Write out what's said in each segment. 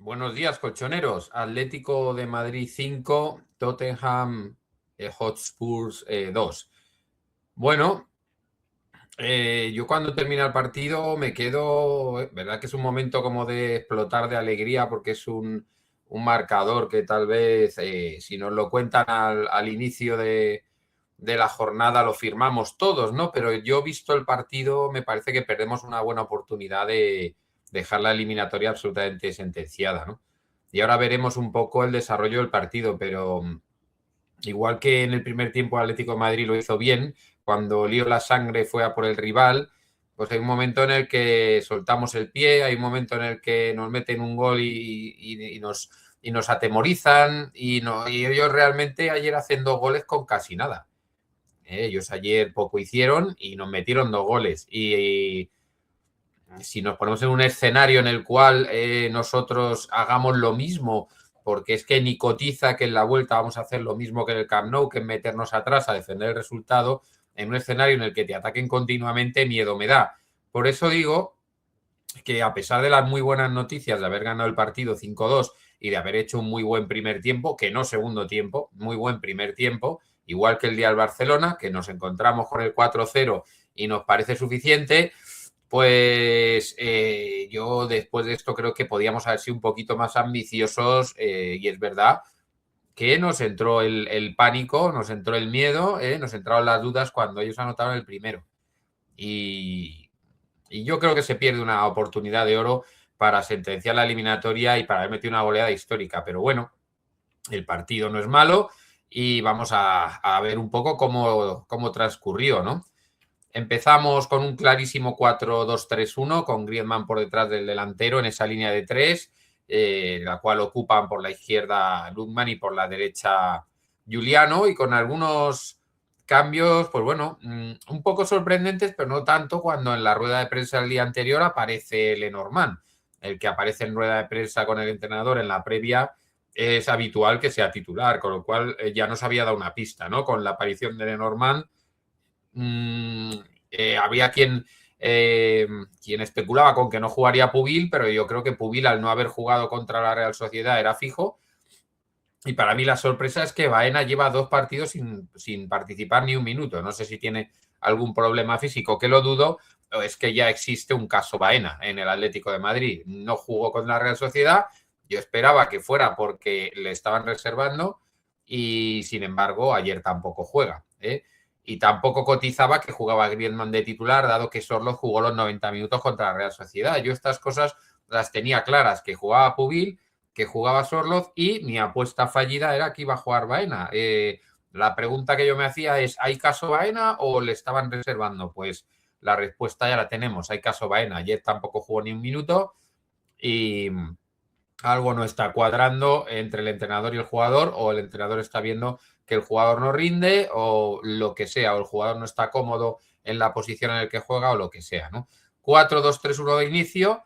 Buenos días, colchoneros. Atlético de Madrid 5, Tottenham Hotspurs 2. Bueno, yo cuando termina el partido me quedo, verdad que es un momento como de explotar de alegría porque es un marcador que tal vez, si nos lo cuentan al inicio de la jornada, lo firmamos todos, ¿no? Pero yo visto el partido, me parece que perdemos una buena oportunidad de dejar la eliminatoria absolutamente sentenciada, ¿no? Y ahora veremos un poco el desarrollo del partido, pero igual que en el primer tiempo el Atlético de Madrid lo hizo bien, cuando olió la sangre fue a por el rival, pues hay un momento en el que soltamos el pie, hay un momento en el que nos meten un gol y nos atemorizan y ellos realmente ayer hacen 2 goles con casi nada. Ellos ayer poco hicieron y nos metieron 2 goles. Y si nos ponemos en un escenario en el cual nosotros hagamos lo mismo, porque es que ni cotiza que en la vuelta vamos a hacer lo mismo que en el Camp Nou, que es meternos atrás a defender el resultado, en un escenario en el que te ataquen continuamente, miedo me da. Por eso digo que a pesar de las muy buenas noticias de haber ganado el partido 5-2 y de haber hecho un muy buen primer tiempo, que no segundo tiempo, muy buen primer tiempo, igual que el día del Barcelona, que nos encontramos con el 4-0 y nos parece suficiente, pues yo después de esto creo que podíamos haber sido un poquito más ambiciosos y es verdad que nos entró el pánico, nos entró el miedo, nos entraron las dudas cuando ellos anotaron el primero. Y yo creo que se pierde una oportunidad de oro para sentenciar la eliminatoria y para haber metido una goleada histórica. Pero bueno, el partido no es malo y vamos a ver un poco cómo transcurrió, ¿no? Empezamos con un clarísimo 4-2-3-1 con Griezmann por detrás del delantero en esa línea de 3, la cual ocupan por la izquierda Lookman y por la derecha Giuliano, y con algunos cambios, pues bueno, un poco sorprendentes, pero no tanto cuando en la rueda de prensa del día anterior aparece Lenormand. El que aparece en rueda de prensa con el entrenador en la previa es habitual que sea titular, con lo cual ya nos había dado una pista, ¿no? Con la aparición de Lenormand, había quien especulaba con que no jugaría Pubil, pero yo creo que Pubil, al no haber jugado contra la Real Sociedad, era fijo. Y para mí la sorpresa es que Baena lleva 2 partidos sin participar ni un minuto. No sé si tiene algún problema físico, que lo dudo, o es que ya existe un caso Baena en el Atlético de Madrid. No jugó con la Real Sociedad, yo esperaba que fuera porque le estaban reservando y, sin embargo, ayer tampoco juega. Y tampoco cotizaba que jugaba Griezmann de titular, dado que Sorloth jugó los 90 minutos contra la Real Sociedad. Yo estas cosas las tenía claras, que jugaba Pubil, que jugaba Sorloth, y mi apuesta fallida era que iba a jugar Baena. La pregunta que yo me hacía es, ¿hay caso Baena o le estaban reservando? Pues la respuesta ya la tenemos, hay caso Baena. Ayer tampoco jugó ni un minuto y algo no está cuadrando entre el entrenador y el jugador, o el entrenador está viendo que el jugador no rinde o lo que sea, o el jugador no está cómodo en la posición en la que juega o lo que sea, ¿no? 4-2-3-1 de inicio,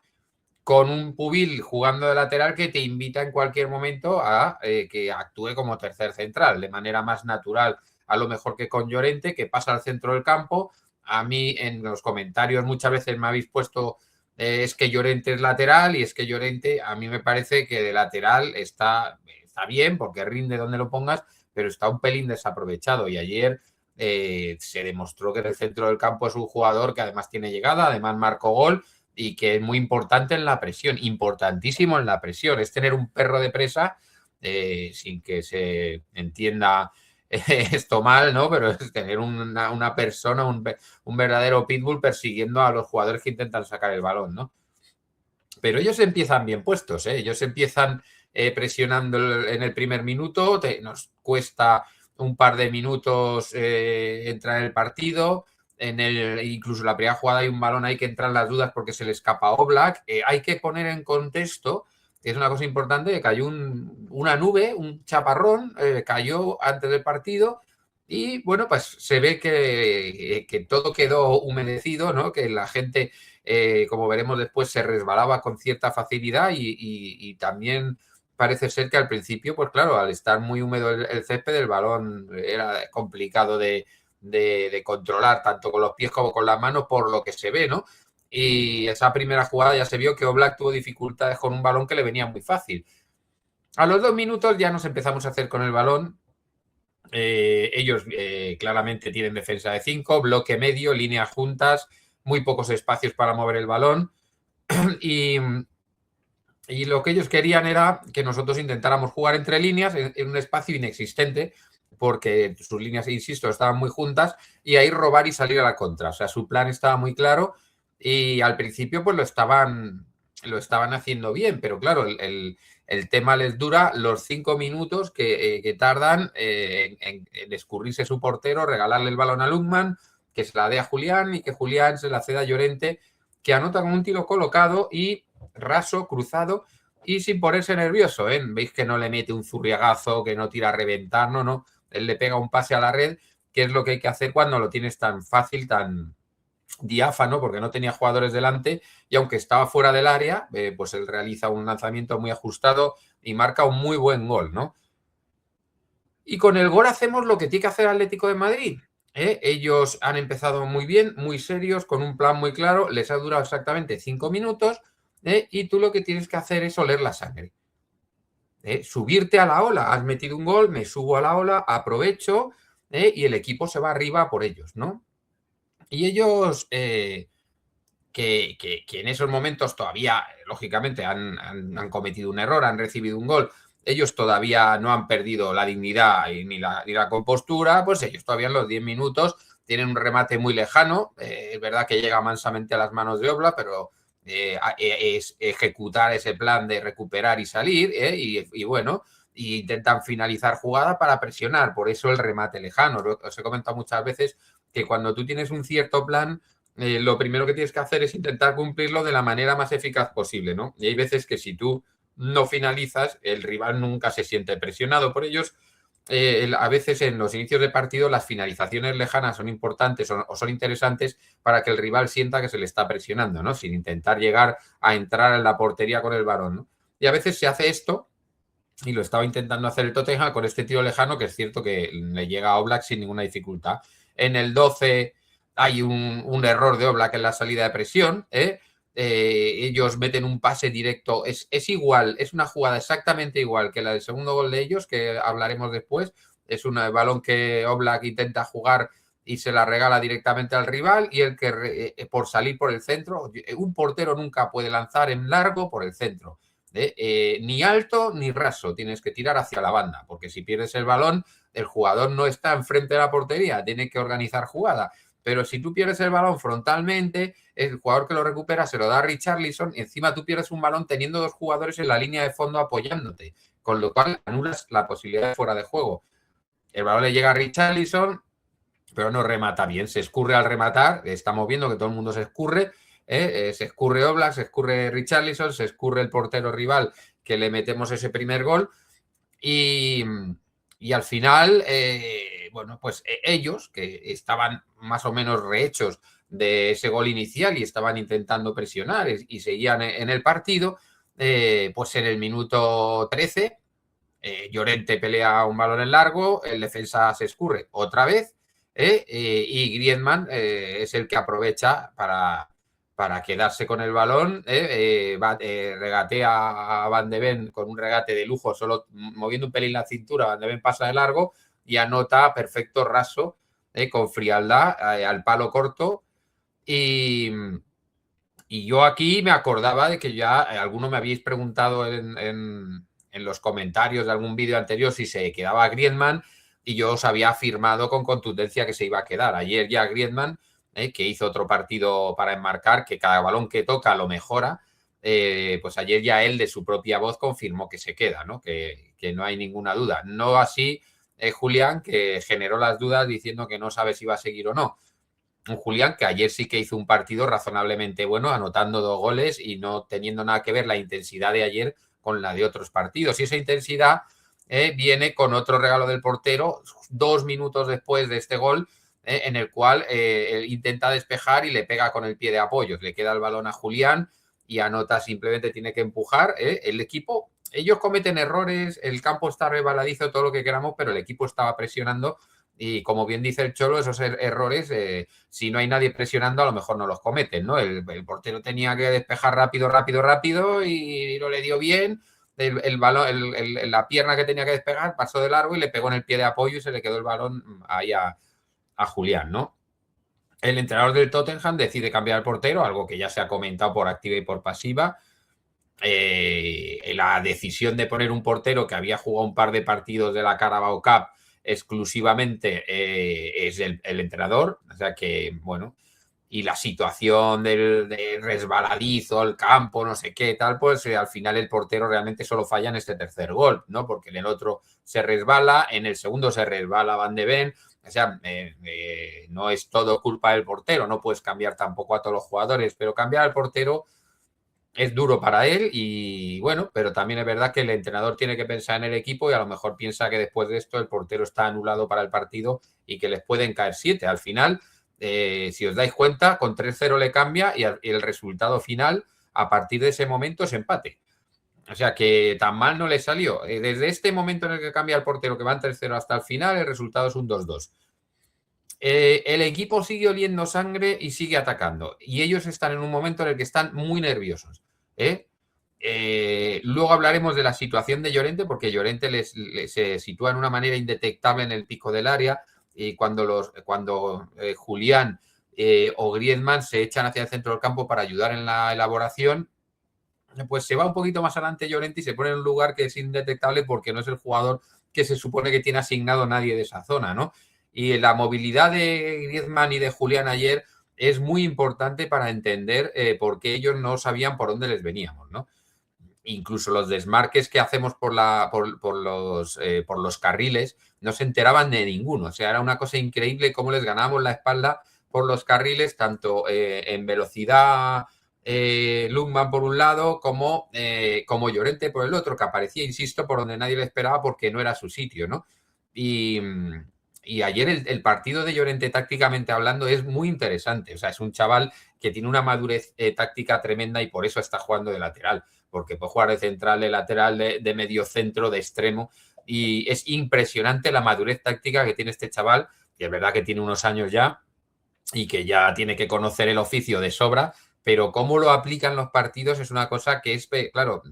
con un Pubil jugando de lateral que te invita en cualquier momento a que actúe como tercer central, de manera más natural, a lo mejor que con Llorente, que pasa al centro del campo. A mí en los comentarios muchas veces me habéis puesto es que Llorente es lateral, y es que Llorente a mí me parece que de lateral está bien porque rinde donde lo pongas, pero está un pelín desaprovechado, y ayer se demostró que en el centro del campo es un jugador que además tiene llegada, además marcó gol, y que es muy importante en la presión, importantísimo en la presión. Es tener un perro de presa, sin que se entienda esto mal, ¿no? Pero es tener una persona, un verdadero pitbull persiguiendo a los jugadores que intentan sacar el balón, ¿no? Pero ellos empiezan bien puestos, ¿eh? Ellos empiezan presionando en el primer minuto, nos cuesta un par de minutos entrar en el partido. Incluso en la primera jugada hay un balón ahí que entran las dudas porque se le escapa a Oblak. Hay que poner en contexto, que es una cosa importante, que cayó una nube, un chaparrón, cayó antes del partido y bueno, pues se ve que todo quedó humedecido, ¿no? Que la gente, como veremos después, se resbalaba con cierta facilidad y también parece ser que al principio, pues claro, al estar muy húmedo el césped, el balón era complicado de controlar tanto con los pies como con las manos por lo que se ve, ¿no? Y esa primera jugada ya se vio que Oblak tuvo dificultades con un balón que le venía muy fácil. A los 2 minutos ya nos empezamos a hacer con el balón. Ellos claramente tienen defensa de 5, bloque medio, líneas juntas, muy pocos espacios para mover el balón. y, y lo que ellos querían era que nosotros intentáramos jugar entre líneas en un espacio inexistente, porque sus líneas, insisto, estaban muy juntas, y ahí robar y salir a la contra. O sea, su plan estaba muy claro y al principio pues lo estaban haciendo bien, pero claro, el tema les dura los 5 minutos que tardan en escurrirse su portero, regalarle el balón a Lukman, que se la dé a Julián y que Julián se la ceda a Llorente, que anota con un tiro colocado y raso, cruzado y sin ponerse nervioso, ¿eh? Veis que no le mete un zurriagazo, que no tira a reventar, no. Él le pega un pase a la red, que es lo que hay que hacer cuando lo tienes tan fácil, tan diáfano, porque no tenía jugadores delante y aunque estaba fuera del área, pues él realiza un lanzamiento muy ajustado y marca un muy buen gol, ¿no? Y con el gol hacemos lo que tiene que hacer Atlético de Madrid. Ellos han empezado muy bien, muy serios, con un plan muy claro, les ha durado exactamente 5 minutos y tú lo que tienes que hacer es oler la sangre. Subirte a la ola, has metido un gol, me subo a la ola, aprovecho y el equipo se va arriba por ellos, ¿no? Y ellos, que en esos momentos todavía, lógicamente, han cometido un error, han recibido un gol, ellos todavía no han perdido la dignidad ni la compostura, pues ellos todavía en los 10 minutos tienen un remate muy lejano, es verdad que llega mansamente a las manos de Oblak, pero es ejecutar ese plan de recuperar y salir, y bueno, y intentan finalizar jugada para presionar, por eso el remate lejano. Os he comentado muchas veces que cuando tú tienes un cierto plan, lo primero que tienes que hacer es intentar cumplirlo de la manera más eficaz posible, ¿no? Y hay veces que si tú no finalizas, el rival nunca se siente presionado por ellos. A veces en los inicios de partido las finalizaciones lejanas son importantes o son interesantes para que el rival sienta que se le está presionando, ¿no? Sin intentar llegar a entrar en la portería con el balón, ¿no? Y a veces se hace esto, y lo estaba intentando hacer el Tottenham con este tiro lejano, que es cierto que le llega a Oblak sin ninguna dificultad. En el 12 hay un error de Oblak en la salida de presión, ellos meten un pase directo, es igual, es una jugada exactamente igual que la del segundo gol de ellos, que hablaremos después. Es un balón que Oblak intenta jugar y se la regala directamente al rival, y el que por salir por el centro, un portero nunca puede lanzar en largo por el centro. Ni alto ni raso, tienes que tirar hacia la banda, porque si pierdes el balón, el jugador no está enfrente de la portería, tiene que organizar jugada. Pero si tú pierdes el balón frontalmente, el jugador que lo recupera se lo da a Richarlison y encima tú pierdes un balón teniendo dos jugadores en la línea de fondo apoyándote, con lo cual anulas la posibilidad de fuera de juego. El balón le llega a Richarlison, pero no remata bien, se escurre al rematar, estamos viendo que todo el mundo se escurre, se escurre Oblak, se escurre Richarlison, se escurre el portero rival que le metemos ese primer gol y al final, bueno, pues ellos que estaban más o menos rehechos de ese gol inicial y estaban intentando presionar y seguían en el partido, pues en el minuto 13 Llorente pelea un balón en largo, el defensa se escurre otra vez y Griezmann es el que aprovecha para quedarse con el balón, regatea a Van de Ven con un regate de lujo, solo moviendo un pelín la cintura, Van de Ven pasa de largo y anota perfecto raso, con frialdad, al palo corto. Y yo aquí me acordaba de que ya alguno me habéis preguntado en los comentarios de algún vídeo anterior si se quedaba Griezmann, y yo os había afirmado con contundencia que se iba a quedar. Ayer ya Griezmann, que hizo otro partido para enmarcar, que cada balón que toca lo mejora, pues ayer ya él de su propia voz confirmó que se queda, ¿no? Que no hay ninguna duda. No así Julián, que generó las dudas diciendo que no sabe si va a seguir o no. Un Julián que ayer sí que hizo un partido razonablemente bueno, anotando 2 goles y no teniendo nada que ver la intensidad de ayer con la de otros partidos. Y esa intensidad viene con otro regalo del portero 2 minutos después de este gol, en el cual intenta despejar y le pega con el pie de apoyo. Le queda el balón a Julián y anota, simplemente tiene que empujar. El equipo, ellos cometen errores, el campo está resbaladizo, todo lo que queramos, pero el equipo estaba presionando y como bien dice el Cholo, esos errores, si no hay nadie presionando, a lo mejor no los cometen, ¿no? El portero tenía que despejar rápido y no le dio bien. El balón, la pierna que tenía que despegar pasó de largo y le pegó en el pie de apoyo y se le quedó el balón ahí a Julián, ¿no? El entrenador del Tottenham decide cambiar el portero, algo que ya se ha comentado por activa y por pasiva. La decisión de poner un portero que había jugado un par de partidos de la Carabao Cup exclusivamente es el entrenador, o sea que, bueno, y la situación del resbaladizo, el campo, no sé qué, tal, pues al final el portero realmente solo falla en este tercer gol, ¿no? Porque en el otro se resbala, en el segundo se resbala Van de Ven, o sea, no es todo culpa del portero, no puedes cambiar tampoco a todos los jugadores, pero cambiar al portero es duro para él y bueno, pero también es verdad que el entrenador tiene que pensar en el equipo y a lo mejor piensa que después de esto el portero está anulado para el partido y que les pueden caer 7. Al final, si os dais cuenta, con 3-0 le cambia y el resultado final a partir de ese momento es empate. O sea que tan mal no le salió. Desde este momento en el que cambia el portero, que va en 3-0 hasta el final, el resultado es un 2-2. El equipo sigue oliendo sangre y sigue atacando. Y ellos están en un momento en el que están muy nerviosos. Luego hablaremos de la situación de Llorente, porque Llorente se sitúa en una manera indetectable en el pico del área. Y cuando Julián o Griezmann se echan hacia el centro del campo para ayudar en la elaboración, pues se va un poquito más adelante Llorente y se pone en un lugar que es indetectable porque no es el jugador que se supone que tiene asignado nadie de esa zona, ¿no? Y la movilidad de Griezmann y de Julián ayer es muy importante para entender por qué ellos no sabían por dónde les veníamos, ¿no? Incluso los desmarques que hacemos por los carriles no se enteraban de ninguno. O sea, era una cosa increíble cómo les ganábamos la espalda por los carriles, tanto en velocidad Lundman por un lado, como Llorente por el otro, que aparecía, insisto, por donde nadie le esperaba porque no era su sitio, ¿no? Y ayer el partido de Llorente, tácticamente hablando, es muy interesante. O sea, es un chaval que tiene una madurez táctica tremenda y por eso está jugando de lateral, porque puede jugar de central, de lateral, de medio centro, de extremo. Y es impresionante la madurez táctica que tiene este chaval, y es verdad que tiene unos años ya y que ya tiene que conocer el oficio de sobra, pero cómo lo aplica en los partidos es una cosa que es, claro,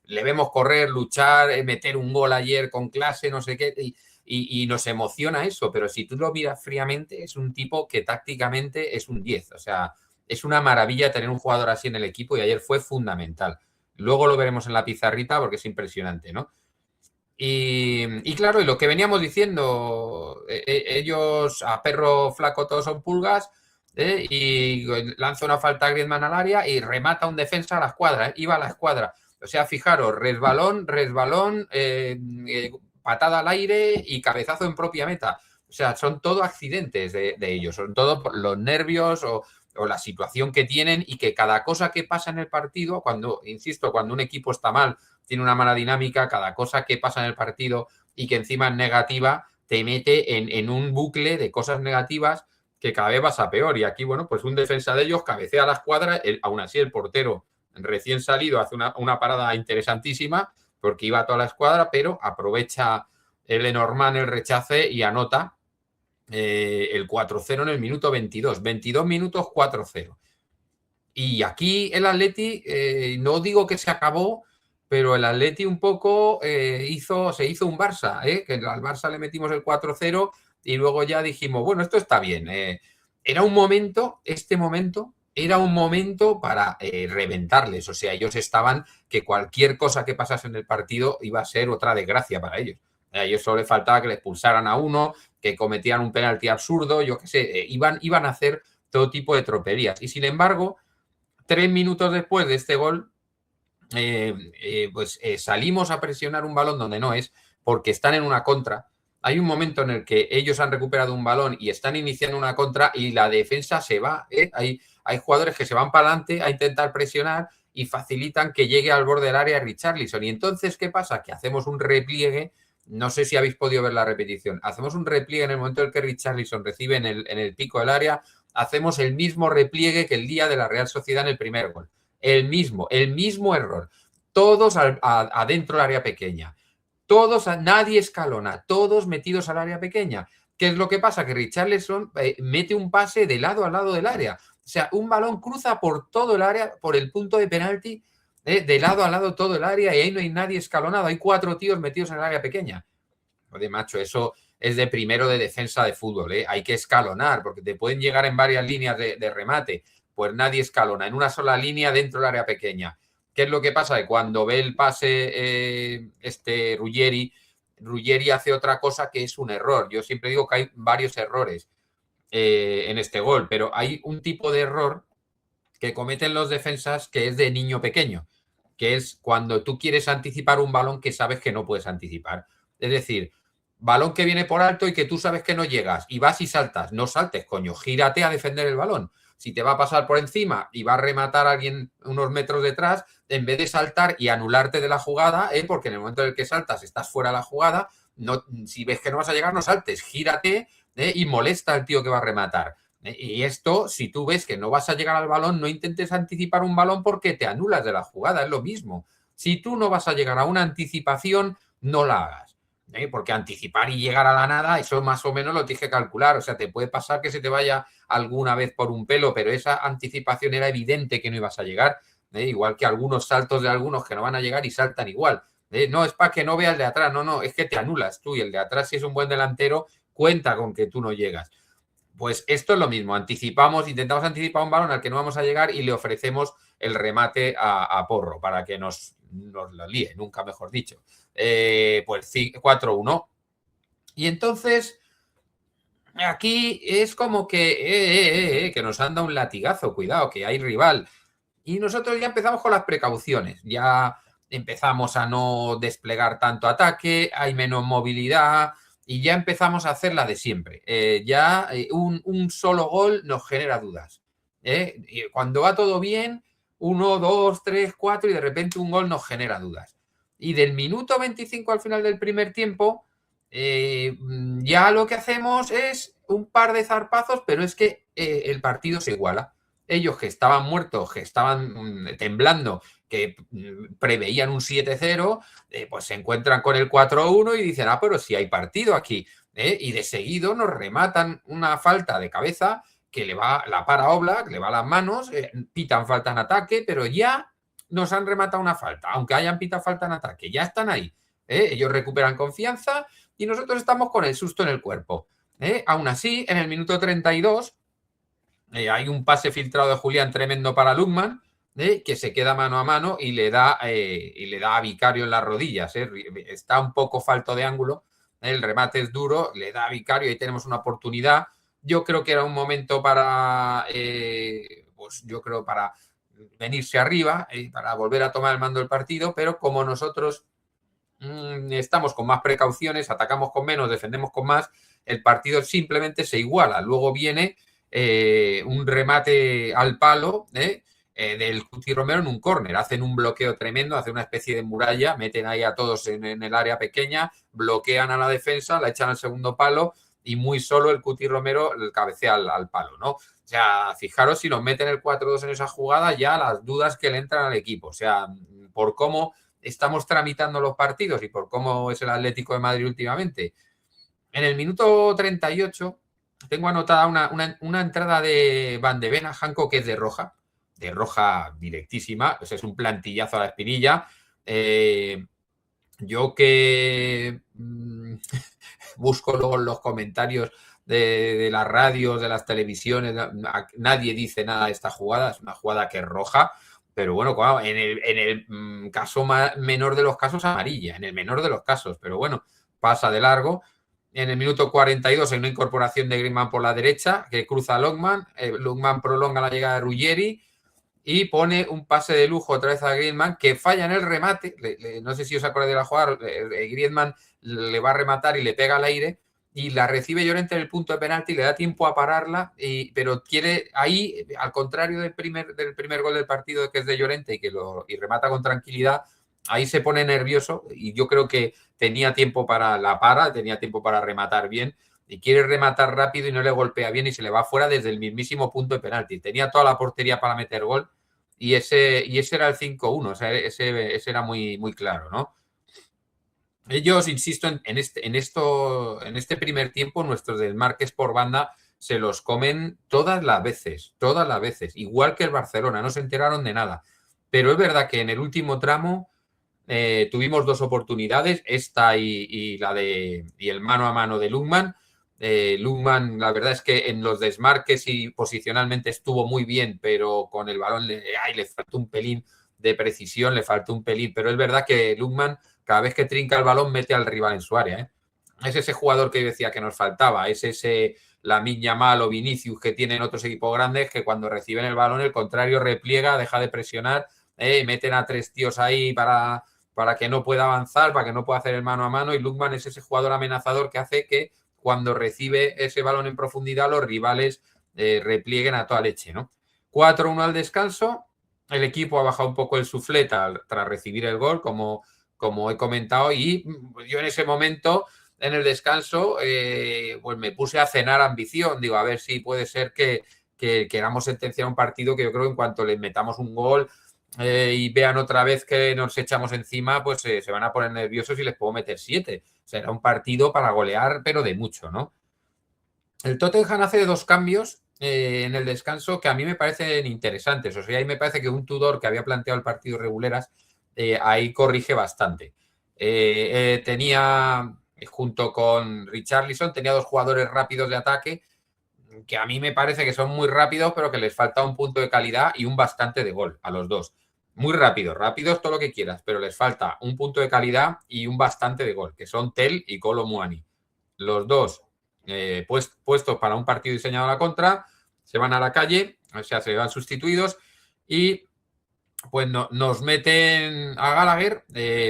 le vemos correr, luchar, meter un gol ayer con clase, no sé qué, y nos emociona eso, pero si tú lo miras fríamente, es un tipo que tácticamente es un 10, o sea, es una maravilla tener un jugador así en el equipo y ayer fue fundamental. Luego lo veremos en la pizarrita porque es impresionante, ¿no? Y claro, y lo que veníamos diciendo, ellos a perro flaco todos son pulgas, y lanza una falta a Griezmann al área y remata un defensa a la escuadra, iba a la escuadra. O sea, fijaros, resbalón, patada al aire y cabezazo en propia meta. O sea, son todo accidentes de ellos, son todo los nervios o la situación que tienen y que cada cosa que pasa en el partido, insisto, cuando un equipo está mal, tiene una mala dinámica, cada cosa que pasa en el partido y que encima es negativa, te mete en un bucle de cosas negativas que cada vez vas a peor. Y aquí, bueno, pues un defensa de ellos cabecea a la escuadra, aún así el portero recién salido hace una parada interesantísima porque iba a toda la escuadra, pero aprovecha el Lenormand el rechace y anota el 4-0 en el minuto 22. 22 minutos 4-0. Y aquí el Atleti, no digo que se acabó, pero el Atleti un poco se hizo un Barça, que al Barça le metimos el 4-0 y luego ya dijimos, bueno, esto está bien. Era un momento, este momento, era un momento para reventarles. O sea, ellos estaban que cualquier cosa que pasase en el partido iba a ser otra desgracia para ellos. A ellos solo le faltaba que les expulsaran a uno, que cometían un penalti absurdo, yo qué sé, iban a hacer todo tipo de tropelías. Y sin embargo, 3 minutos después de este gol, salimos a presionar un balón donde no es, porque están en una contra. Hay un momento en el que ellos han recuperado un balón y están iniciando una contra y la defensa se va. Hay jugadores que se van para adelante a intentar presionar y facilitan que llegue al borde del área Richarlison. Y entonces, ¿qué pasa? Que hacemos un repliegue. No sé si habéis podido ver la repetición. Hacemos un repliegue en el momento en el que Richarlison recibe en el pico del área. Hacemos el mismo repliegue que el día de la Real Sociedad en el primer gol. El mismo error. Todos adentro del área pequeña. Todos, nadie escalona, todos metidos al área pequeña. ¿Qué es lo que pasa? Que Richarlison mete un pase de lado a lado del área. O sea, un balón cruza por todo el área, por el punto de penalti, de lado a lado todo el área, y ahí no hay nadie escalonado. Hay 4 tíos metidos en el área pequeña. Joder, macho, eso es de primero de defensa de fútbol. Hay que escalonar, porque te pueden llegar en varias líneas de remate. Pues nadie escalona, en una sola línea dentro del área pequeña. ¿Qué es lo que pasa? Que cuando ve el pase Ruggeri hace otra cosa que es un error. Yo siempre digo que hay varios errores en este gol, pero hay un tipo de error que cometen los defensas que es de niño pequeño, que es cuando tú quieres anticipar un balón que sabes que no puedes anticipar. Es decir, balón que viene por alto y que tú sabes que no llegas y vas y saltas. No saltes, coño, gírate a defender el balón. Si te va a pasar por encima y va a rematar a alguien unos metros detrás, en vez de saltar y anularte de la jugada, porque en el momento en el que saltas estás fuera de la jugada, no, si ves que no vas a llegar, no saltes, gírate y molesta al tío que va a rematar. Y esto, si tú ves que no vas a llegar al balón, no intentes anticipar un balón porque te anulas de la jugada, es lo mismo. Si tú no vas a llegar a una anticipación, no la hagas. Porque anticipar y llegar a la nada, eso más o menos lo tienes que calcular. O sea, te puede pasar que se te vaya alguna vez por un pelo, pero esa anticipación era evidente que no ibas a llegar. Igual que algunos saltos de algunos que no van a llegar y saltan igual. No, es para que no veas el de atrás, no, es que te anulas tú y el de atrás, si es un buen delantero, cuenta con que tú no llegas. Pues esto es lo mismo, intentamos anticipar un balón al que no vamos a llegar y le ofrecemos el remate a Porro para que nos lo líe, nunca mejor dicho. Pues 4-1. Y entonces, aquí es como que nos han dado un latigazo, cuidado, que hay rival. Y nosotros ya empezamos con las precauciones, ya empezamos a no desplegar tanto ataque, hay menos movilidad y ya empezamos a hacer la de siempre. Un solo gol nos genera dudas. Y cuando va todo bien, 1, 2, 3, 4 y de repente un gol nos genera dudas. Y del minuto 25 al final del primer tiempo, ya lo que hacemos es un par de zarpazos, pero es que el partido se iguala. Ellos que estaban muertos, que estaban temblando, que preveían un 7-0, pues se encuentran con el 4-1 y dicen, pero si hay partido aquí. Y de seguido nos rematan una falta de cabeza que la para Oblak, le va a las manos, pitan falta en ataque, pero ya nos han rematado una falta, aunque hayan pitado falta en ataque, ya están ahí. Ellos recuperan confianza y nosotros estamos con el susto en el cuerpo. Aún así, en el minuto 32 hay un pase filtrado de Julián tremendo para Lukman, que se queda mano a mano y le da a Vicario en las rodillas. Está un poco falto de ángulo, el remate es duro, le da a Vicario y ahí tenemos una oportunidad. Yo creo que era un momento para venirse arriba, para volver a tomar el mando del partido, pero como nosotros estamos con más precauciones, atacamos con menos, defendemos con más, el partido simplemente se iguala. Luego viene un remate al palo del Cuti Romero en un córner. Hacen un bloqueo tremendo, hacen una especie de muralla, meten ahí a todos en el área pequeña, bloquean a la defensa, la echan al segundo palo y muy solo el Cuti Romero cabecea al palo, ¿no? O sea, fijaros si nos meten el 4-2 en esa jugada, ya las dudas que le entran al equipo. O sea, por cómo estamos tramitando los partidos y por cómo es el Atlético de Madrid últimamente. En el minuto 38 tengo anotada una entrada de Van de Ven a Hanco que es de roja directísima, pues es un plantillazo a la espinilla. Yo que busco luego en los comentarios de las radios, de las televisiones, nadie dice nada de esta jugada, es una jugada que es roja, pero bueno, claro, en el caso menor de los casos amarilla, en el menor de los casos, pero bueno, pasa de largo. En el minuto 42 hay una incorporación de Griezmann por la derecha que cruza a Lukman. Lukman prolonga la llegada de Ruggeri y pone un pase de lujo otra vez a Griezmann, que falla en el remate. No sé si os acordáis de la jugada, Griezmann le va a rematar y le pega al aire y la recibe Llorente en el punto de penalti, le da tiempo a pararla, pero quiere ahí, al contrario del primer gol del partido, que es de Llorente y remata con tranquilidad, ahí se pone nervioso y yo creo que tenía tiempo para la para, tenía tiempo para rematar bien y quiere rematar rápido y no le golpea bien y se le va fuera desde el mismísimo punto de penalti. Tenía toda la portería para meter gol y ese era el 5-1, o sea, ese era muy, muy claro, ¿no? Ellos, insisto, en este primer tiempo, nuestros desmarques por banda se los comen todas las veces, igual que el Barcelona, no se enteraron de nada. Pero es verdad que en el último tramo tuvimos dos oportunidades, esta y el mano a mano de Lungman. Lungman, la verdad es que en los desmarques y posicionalmente estuvo muy bien, pero con el balón le faltó un pelín de precisión, le faltó un pelín. Pero es verdad que Lungman, cada vez que trinca el balón, mete al rival en su área. Es ese jugador que yo decía que nos faltaba, es ese Lamine Yamal o Vinicius que tienen otros equipos grandes que cuando reciben el balón, el contrario repliega, deja de presionar, meten a tres tíos ahí para que no pueda avanzar, para que no pueda hacer el mano a mano, y Lungman es ese jugador amenazador que hace que cuando recibe ese balón en profundidad los rivales replieguen a toda leche, ¿no? 4-1 al descanso, el equipo ha bajado un poco el suflete tras recibir el gol, como he comentado, y yo en ese momento, en el descanso, pues me puse a cenar ambición, digo, a ver si puede ser que queramos sentenciar un partido que yo creo que en cuanto le metamos un gol y vean otra vez que nos echamos encima, pues se van a poner nerviosos y les puedo meter 7. Será un partido para golear, pero de mucho, ¿no? El Tottenham hace dos cambios en el descanso que a mí me parecen interesantes. O sea, ahí me parece que un Tudor que había planteado el partido reguleras, ahí corrige bastante. Tenía, junto con Richarlison, tenía dos jugadores rápidos de ataque que a mí me parece que son muy rápidos, pero que les falta un punto de calidad y un bastante de gol a los dos. Muy rápidos todo lo que quieras, pero les falta un punto de calidad y un bastante de gol, que son Tel y Kolo Muani. Los dos puestos para un partido diseñado a la contra, se van a la calle, o sea, se van sustituidos y pues nos meten a Gallagher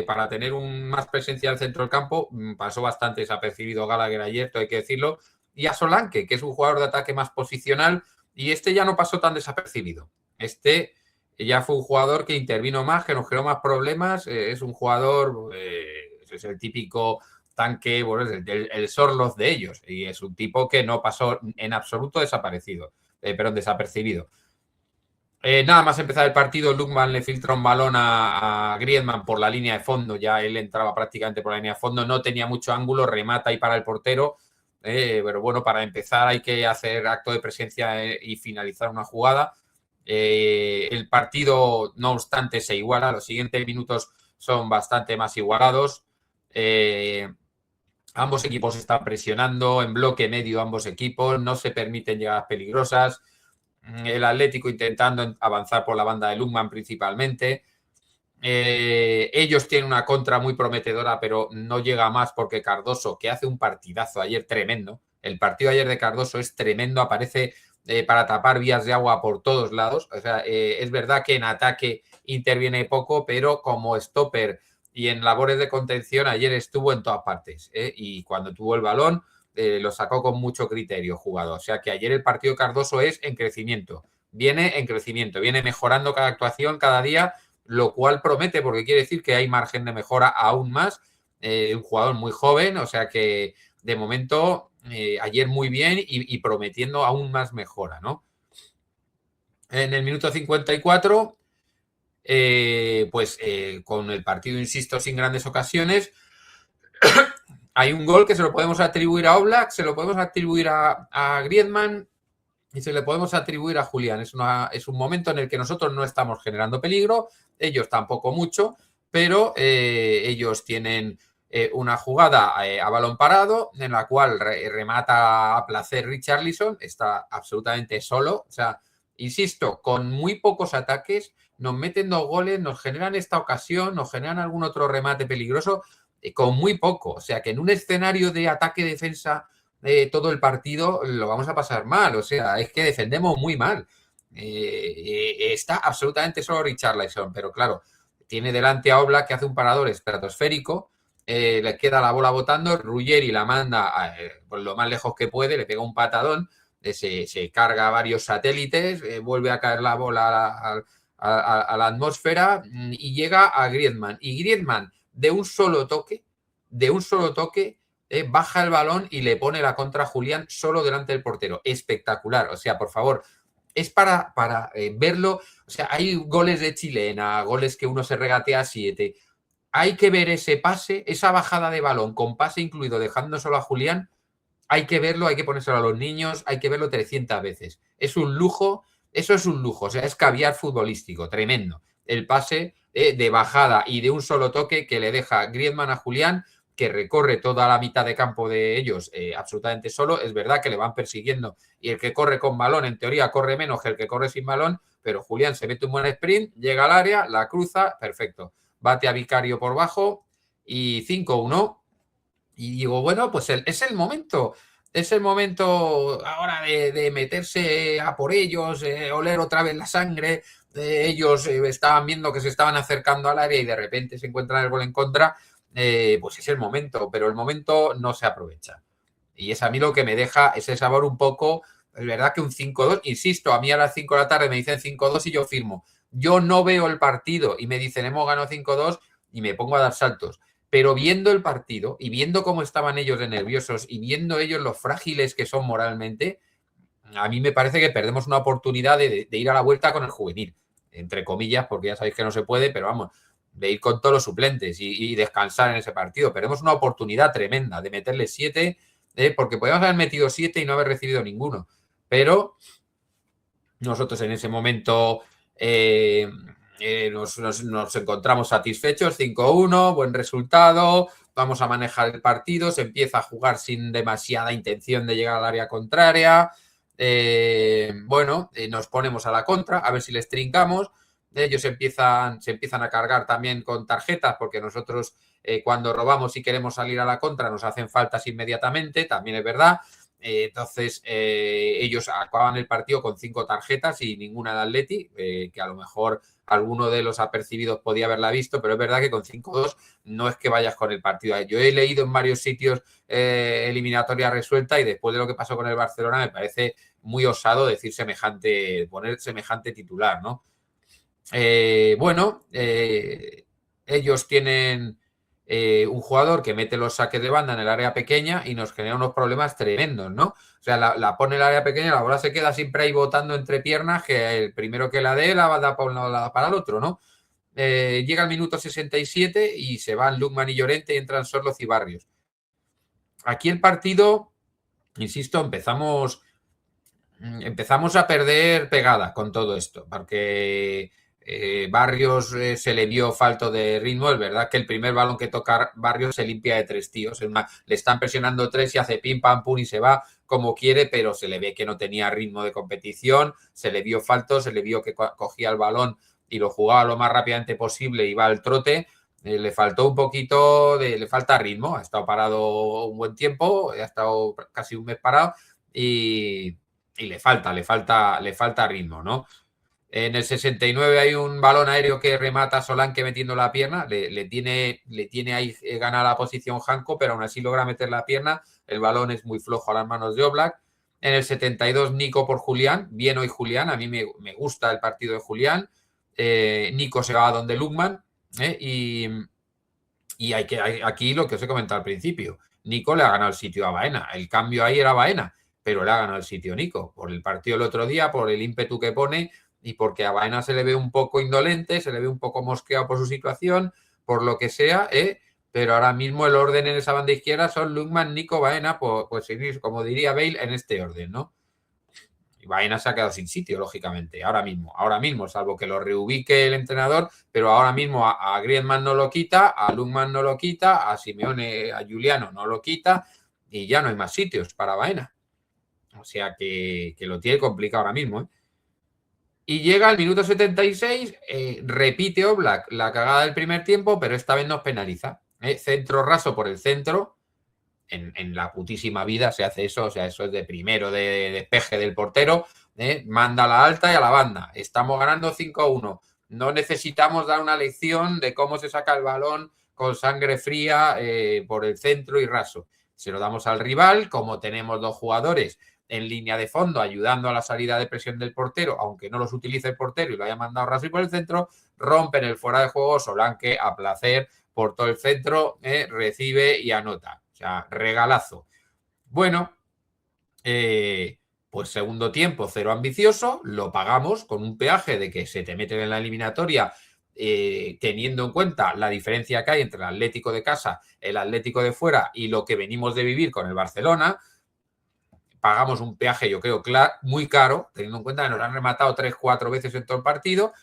para tener más presencia al centro del campo. Pasó bastante desapercibido Gallagher ayer, todo hay que decirlo, y a Solanke, que es un jugador de ataque más posicional, y este ya no pasó tan desapercibido. Este ya fue un jugador que intervino más, que nos creó más problemas, es un jugador, es el típico tanque, bueno, es el Sorloth de ellos, y es un tipo que no pasó en absoluto desapercibido. Nada más empezar el partido, Lungman le filtra un balón a Griezmann por la línea de fondo, ya él entraba prácticamente por la línea de fondo, no tenía mucho ángulo, remata y para el portero, pero bueno, para empezar hay que hacer acto de presencia y finalizar una jugada. El partido, no obstante, se iguala, los siguientes minutos son bastante más igualados. Ambos equipos están presionando en bloque medio, ambos equipos, no se permiten llegadas peligrosas. El Atlético intentando avanzar por la banda de Lungman principalmente. Ellos tienen una contra muy prometedora, pero no llega más porque Cardoso, que hace un partidazo ayer tremendo, el partido ayer de Cardoso es tremendo, aparece para tapar vías de agua por todos lados. O sea, es verdad que en ataque interviene poco, pero como stopper y en labores de contención ayer estuvo en todas partes. Y cuando tuvo el balón, lo sacó con mucho criterio jugador. O sea que ayer el partido Cardoso es en crecimiento. Viene en crecimiento, viene mejorando cada actuación, cada día, lo cual promete porque quiere decir que hay margen de mejora aún más. Un jugador muy joven, o sea que de momento ayer muy bien y prometiendo aún más mejora, ¿no? En el minuto 54, con el partido, insisto, sin grandes ocasiones, hay un gol que se lo podemos atribuir a Oblak, se lo podemos atribuir a Griezmann y se le podemos atribuir a Julián. Es un momento en el que nosotros no estamos generando peligro, ellos tampoco mucho, pero ellos tienen una jugada a balón parado en la cual remata a placer Richarlison, está absolutamente solo, o sea, insisto, con muy pocos ataques nos meten 2 goles, nos generan esta ocasión, nos generan algún otro remate peligroso, con muy poco, o sea que en un escenario de ataque-defensa todo el partido lo vamos a pasar mal, o sea, es que defendemos muy mal. Está absolutamente solo Richarlison, pero claro, tiene delante a Oblak que hace un parador estratosférico, le queda la bola botando, Ruggeri la manda por lo más lejos que puede, le pega un patadón, se carga varios satélites, vuelve a caer la bola a la atmósfera y llega a Griezmann. Y Griezmann, de un solo toque, baja el balón y le pone la contra a Julián solo delante del portero. Espectacular. O sea, por favor, es para verlo. O sea, hay goles de chilena, goles que uno se regatea a 7. Hay que ver ese pase, esa bajada de balón con pase incluido, dejando solo a Julián. Hay que verlo, hay que ponérselo a los niños, hay que verlo 300 veces. Es un lujo, eso es un lujo, o sea, es caviar futbolístico, tremendo. El pase de bajada y de un solo toque que le deja Griezmann a Julián, que recorre toda la mitad de campo de ellos absolutamente solo. Es verdad que le van persiguiendo y el que corre con balón, en teoría, corre menos que el que corre sin balón, pero Julián se mete un buen sprint, llega al área, la cruza, perfecto. Bate a Vicario por bajo y 5-1. Y digo, bueno, pues es el momento ahora de meterse a por ellos, oler otra vez la sangre. Ellos estaban viendo que se estaban acercando al área y de repente se encuentran el gol en contra. Pues es el momento, pero el momento no se aprovecha. Y es a mí lo que me deja ese sabor un poco, es verdad que un 5-2, insisto, a mí a las 5 de la tarde me dicen 5-2 y yo firmo. Yo no veo el partido y me dicen hemos ganado 5-2 y me pongo a dar saltos. Pero viendo el partido y viendo cómo estaban ellos de nerviosos y viendo ellos lo frágiles que son moralmente, a mí me parece que perdemos una oportunidad de ir a la vuelta con el juvenil, entre comillas, porque ya sabéis que no se puede, pero vamos, de ir con todos los suplentes y descansar en ese partido. Perdemos una oportunidad tremenda de meterle 7, porque podíamos haber metido 7 y no haber recibido ninguno. Pero nosotros en ese momento nos encontramos satisfechos, 5-1, buen resultado, vamos a manejar el partido, se empieza a jugar sin demasiada intención de llegar al área contraria. Nos ponemos a la contra, a ver si les trincamos. Ellos se empiezan a cargar también con tarjetas, porque nosotros cuando robamos y queremos salir a la contra nos hacen faltas inmediatamente, también es verdad. Entonces, ellos acaban el partido con 5 tarjetas y ninguna de Atleti, que a lo mejor alguno de los apercibidos podía haberla visto, pero es verdad que con 5-2 no es que vayas con el partido. Yo he leído en varios sitios eliminatoria resuelta y después de lo que pasó con el Barcelona me parece muy osado decir poner semejante titular, ¿no? Ellos tienen un jugador que mete los saques de banda en el área pequeña y nos genera unos problemas tremendos, ¿no? O sea, la pone en el área pequeña, la bola se queda siempre ahí botando entre piernas, que el primero que la dé la va a dar para un lado, la da para el otro, ¿no? Llega el minuto 67 y se van Lookman y Llorente y entran Sorloz y Barrios. Aquí el partido, insisto, empezamos a perder pegada con todo esto, porque Barrios se le vio falto de ritmo. Es verdad que el primer balón que toca Barrios se limpia de 3 tíos. Le están presionando 3 y hace pim, pam, pum y se va como quiere, pero se le ve que no tenía ritmo de competición, se le vio falto, se le vio que cogía el balón y lo jugaba lo más rápidamente posible, iba al trote. Le faltó un poquito, le falta ritmo. Ha estado parado un buen tiempo, ha estado casi un mes parado y le falta ritmo, ¿no? En el 69 hay un balón aéreo que remata a Solanke metiendo la pierna, le tiene ahí gana la posición Janko, pero aún así logra meter la pierna, el balón es muy flojo a las manos de Oblak. En el 72 Nico por Julián, bien hoy Julián, a mí me gusta el partido de Julián. Nico se va donde Lookman y aquí lo que os he comentado al principio, Nico le ha ganado el sitio a Baena, el cambio ahí era Baena, pero le ha ganado el sitio Nico, por el partido el otro día, por el ímpetu que pone y porque a Baena se le ve un poco indolente, se le ve un poco mosqueado por su situación, por lo que sea, pero ahora mismo el orden en esa banda izquierda son Lookman, Nico, Baena, pues como diría Bale, en este orden, ¿no? Y Baena se ha quedado sin sitio, lógicamente, ahora mismo, salvo que lo reubique el entrenador, pero ahora mismo a Griezmann no lo quita, a Lookman no lo quita, a Simeone, a Giuliano no lo quita y ya no hay más sitios para Baena. O sea que lo tiene complicado ahora mismo, ¿eh? Y llega al minuto 76, repite Oblak la cagada del primer tiempo, pero esta vez nos penaliza. Centro raso por el centro. En la putísima vida se hace eso, o sea, eso es de primero de despeje del portero. Manda a la alta y a la banda. Estamos ganando 5-1. No necesitamos dar una lección de cómo se saca el balón con sangre fría por el centro y raso. Se lo damos al rival, como tenemos dos jugadores en línea de fondo ayudando a la salida de presión del portero, aunque no los utilice el portero y lo haya mandado raso y por el centro, rompen el fuera de juego Solanke a placer por todo el centro, recibe y anota. O sea, regalazo. Bueno, pues segundo tiempo, cero ambicioso, lo pagamos con un peaje de que se te meten en la eliminatoria teniendo en cuenta la diferencia que hay entre el Atlético de casa, el Atlético de fuera y lo que venimos de vivir con el Barcelona. Pagamos un peaje, yo creo, muy caro, teniendo en cuenta que nos han rematado 3-4 veces en todo el partido,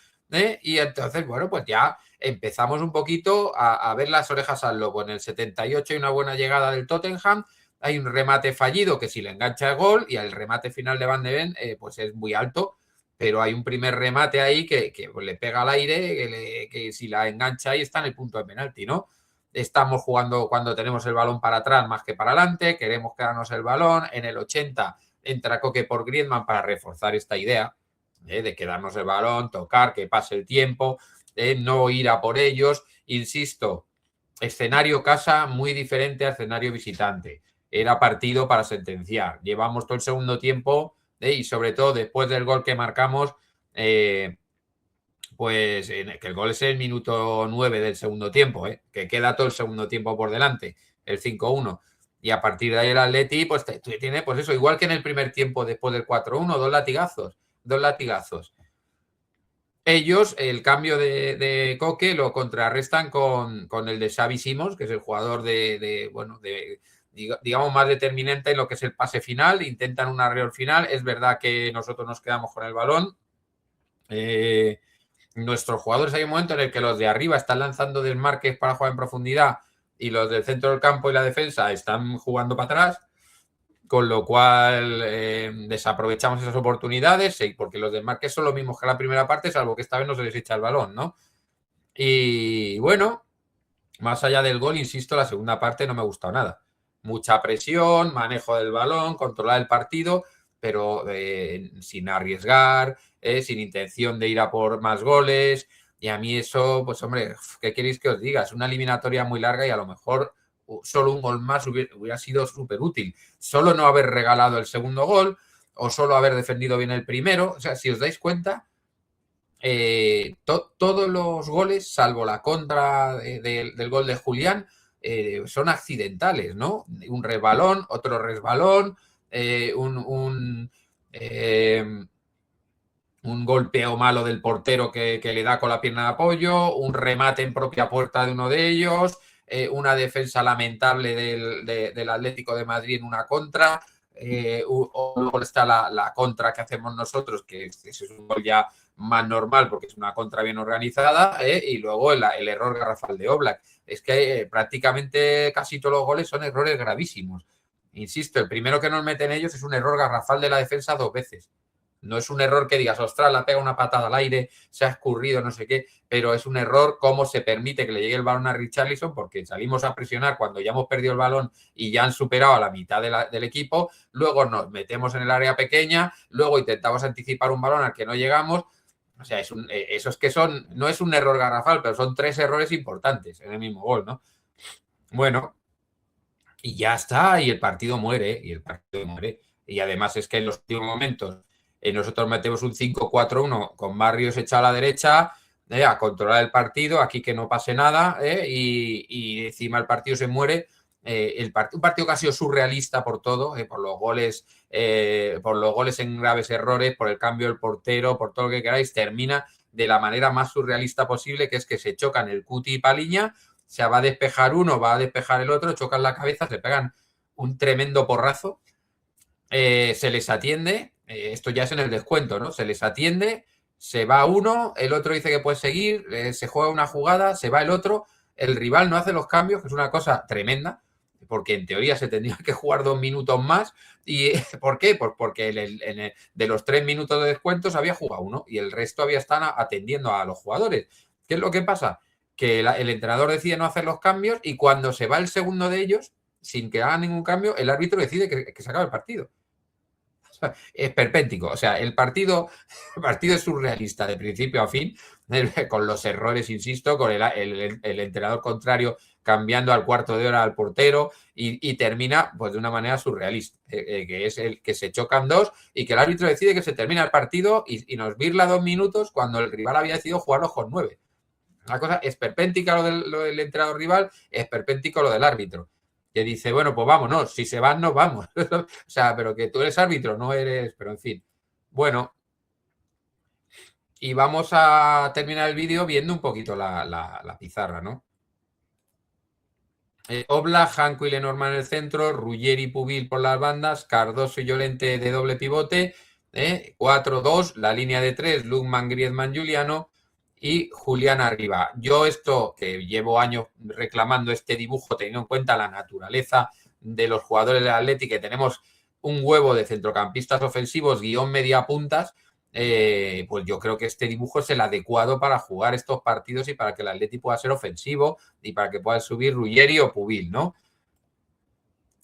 y entonces, bueno, pues ya empezamos un poquito a ver las orejas al lobo. En el 78 hay una buena llegada del Tottenham, hay un remate fallido que si le engancha el gol y el remate final de Van de Ven pues es muy alto, pero hay un primer remate ahí que le pega al aire, que si la engancha ahí está en el punto de penalti, ¿no? Estamos jugando cuando tenemos el balón para atrás más que para adelante, queremos quedarnos el balón. En el 80 entra Coque por Griezmann para reforzar esta idea de quedarnos el balón, tocar, que pase el tiempo, no ir a por ellos. Insisto, escenario casa muy diferente a escenario visitante. Era partido para sentenciar. Llevamos todo el segundo tiempo y sobre todo después del gol que marcamos, pues que el gol es el minuto 9 del segundo tiempo, que queda todo el segundo tiempo por delante, el 5-1. Y a partir de ahí el Atleti pues tiene pues eso, igual que en el primer tiempo después del 4-1, dos latigazos. Ellos, el cambio de Coque lo contrarrestan con el de Xavi Simons, que es el jugador digamos, más determinante en lo que es el pase final. Intentan un arreón final. Es verdad que nosotros nos quedamos con el balón. Nuestros jugadores, hay un momento en el que los de arriba están lanzando desmarques para jugar en profundidad y los del centro del campo y la defensa están jugando para atrás, con lo cual desaprovechamos esas oportunidades, porque los desmarques son los mismos que la primera parte, salvo que esta vez no se les echa el balón, ¿no? Y bueno, más allá del gol, insisto, la segunda parte no me ha gustado nada. Mucha presión, manejo del balón, controlar el partido, pero sin arriesgar, sin intención de ir a por más goles. Y a mí eso, pues hombre, ¿qué queréis que os diga? Es una eliminatoria muy larga y a lo mejor solo un gol más hubiera sido súper útil. Solo no haber regalado el segundo gol o solo haber defendido bien el primero. O sea, si os dais cuenta, todos los goles, salvo la contra del gol de Julián, son accidentales, ¿no? Un resbalón, otro resbalón, un golpeo malo del portero que le da con la pierna de apoyo, un remate en propia puerta de uno de ellos, una defensa lamentable del Atlético de Madrid en una contra, o luego está la contra que hacemos nosotros, que es un gol ya más normal porque es una contra bien organizada, y luego el error garrafal de Oblak. Es que prácticamente casi todos los goles son errores gravísimos. Insisto, el primero que nos meten ellos es un error garrafal de la defensa 2 veces. No es un error que digas, ostras, la pega una patada al aire, se ha escurrido, no sé qué, pero es un error cómo se permite que le llegue el balón a Richarlison, porque salimos a presionar cuando ya hemos perdido el balón y ya han superado a la mitad del equipo, luego nos metemos en el área pequeña, luego intentamos anticipar un balón al que no llegamos. O sea, eso es que no es un error garrafal, pero son 3 errores importantes en el mismo gol, ¿no? Bueno, y ya está, y el partido muere, Y además es que en los últimos momentos nosotros metemos un 5-4-1 con Barrios echado a la derecha, a controlar el partido, aquí que no pase nada, y encima el partido se muere. Un partido que ha sido surrealista por todo, por los goles en graves errores, por el cambio del portero, por todo lo que queráis, termina de la manera más surrealista posible, que es que se chocan el Cuti y Paliña, se va a despejar uno, va a despejar el otro, chocan la cabeza, se pegan un tremendo porrazo, se les atiende, esto ya es en el descuento, ¿no? Se les atiende, se va uno, el otro dice que puede seguir, se juega una jugada, se va el otro, el rival no hace los cambios, que es una cosa tremenda, porque en teoría se tendría que jugar 2 minutos más. ¿Y por qué? Pues porque de los 3 minutos de descuento se había jugado uno y el resto había estado atendiendo a los jugadores. ¿Qué es lo que pasa? Que el entrenador decide no hacer los cambios y cuando se va el segundo de ellos, sin que haga ningún cambio, el árbitro decide que se acabe el partido. Esperpéntico. O sea, el partido es surrealista de principio a fin, con los errores, insisto, con el entrenador contrario cambiando al cuarto de hora al portero y termina pues de una manera surrealista, que es el que se chocan dos y que el árbitro decide que se termina el partido y nos virla 2 minutos cuando el rival había decidido jugarlo con 9. Una cosa esperpéntica lo del entrenador rival, esperpéntico lo del árbitro, que dice, bueno, pues vámonos, si se van, nos vamos. O sea, pero que tú eres árbitro, no eres, pero en fin. Bueno, y vamos a terminar el vídeo viendo un poquito la pizarra, ¿no? Oblak, Janko y Lenormand en el centro, Ruggeri, Pubil por las bandas, Cardoso y Llorente de doble pivote, 4-2, la línea de 3, Lukman, Griezmann, Giuliano y Julián arriba. Yo esto, que llevo años reclamando este dibujo, teniendo en cuenta la naturaleza de los jugadores del Atleti, que tenemos un huevo de centrocampistas ofensivos, guión media puntas, pues yo creo que este dibujo es el adecuado para jugar estos partidos y para que el Atleti pueda ser ofensivo y para que pueda subir Ruggeri o Pubil, ¿no?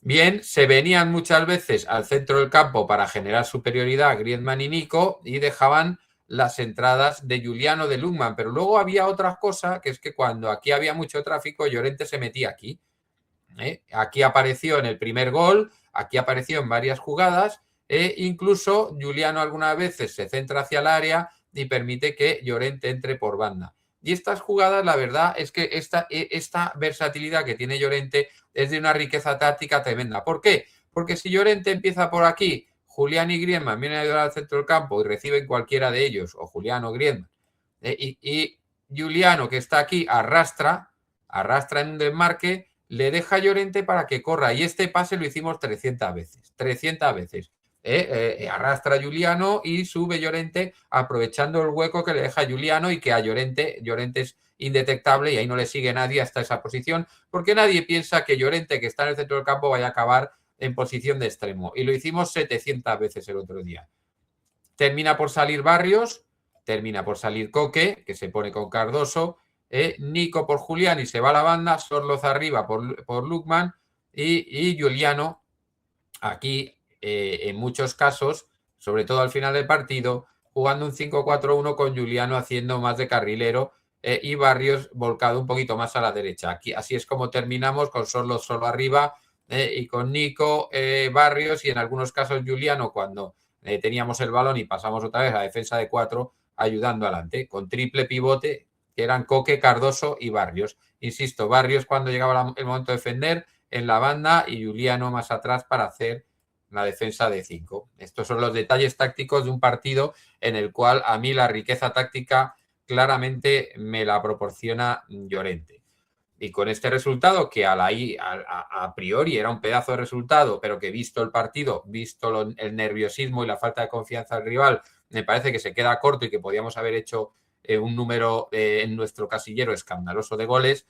Bien, se venían muchas veces al centro del campo para generar superioridad Griezmann y Nico y dejaban las entradas de Giuliano, de Lukman, pero luego había otra cosa, que es que cuando aquí había mucho tráfico, Llorente se metía aquí. Aquí apareció en el primer gol, aquí apareció en varias jugadas, incluso Giuliano algunas veces se centra hacia el área y permite que Llorente entre por banda. Y estas jugadas, la verdad es que esta versatilidad que tiene Llorente es de una riqueza táctica tremenda. ¿Por qué? Porque si Llorente empieza por aquí, Julián y Griezmann vienen a ayudar al centro del campo y reciben cualquiera de ellos, o Julián o Griezmann, y Giuliano, que está aquí, arrastra en un desmarque, le deja a Llorente para que corra. Y este pase lo hicimos 300 veces. 300 veces. Arrastra a Giuliano y sube Llorente aprovechando el hueco que le deja a Giuliano y que a Llorente es indetectable y ahí no le sigue nadie hasta esa posición porque nadie piensa que Llorente, que está en el centro del campo, vaya a acabar en posición de extremo. Y lo hicimos 700 veces el otro día. Termina por salir Barrios, termina por salir Coque, que se pone con Cardoso, Nico por Julián y se va a la banda, Sorloz arriba por Lukman y Giuliano aquí en muchos casos, sobre todo al final del partido, jugando un 5-4-1 con Giuliano haciendo más de carrilero y Barrios volcado un poquito más a la derecha. Aquí, así es como terminamos con Sorloz solo arriba y con Nico, Barrios y en algunos casos Giuliano cuando teníamos el balón y pasamos otra vez a defensa de 4 ayudando adelante, con triple pivote que eran Coque, Cardoso y Barrios. Insisto, Barrios cuando llegaba el momento de defender en la banda y Giuliano más atrás para hacer la defensa de 5. Estos son los detalles tácticos de un partido en el cual a mí la riqueza táctica claramente me la proporciona Llorente. Y con este resultado, que a priori era un pedazo de resultado, pero que visto el partido, visto el nerviosismo y la falta de confianza del rival, me parece que se queda corto y que podíamos haber hecho un número en nuestro casillero escandaloso de goles,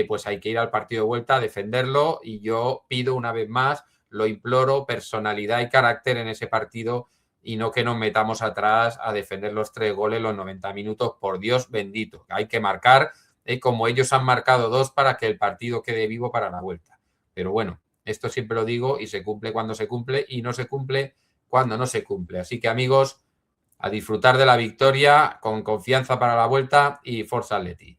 pues hay que ir al partido de vuelta a defenderlo y yo pido una vez más, lo imploro, personalidad y carácter en ese partido y no que nos metamos atrás a defender los 3 goles los 90 minutos, por Dios bendito. Hay que marcar como ellos han marcado 2 para que el partido quede vivo para la vuelta. Pero bueno, esto siempre lo digo y se cumple cuando se cumple y no se cumple cuando no se cumple. Así que amigos, a disfrutar de la victoria con confianza para la vuelta y Forza Atleti.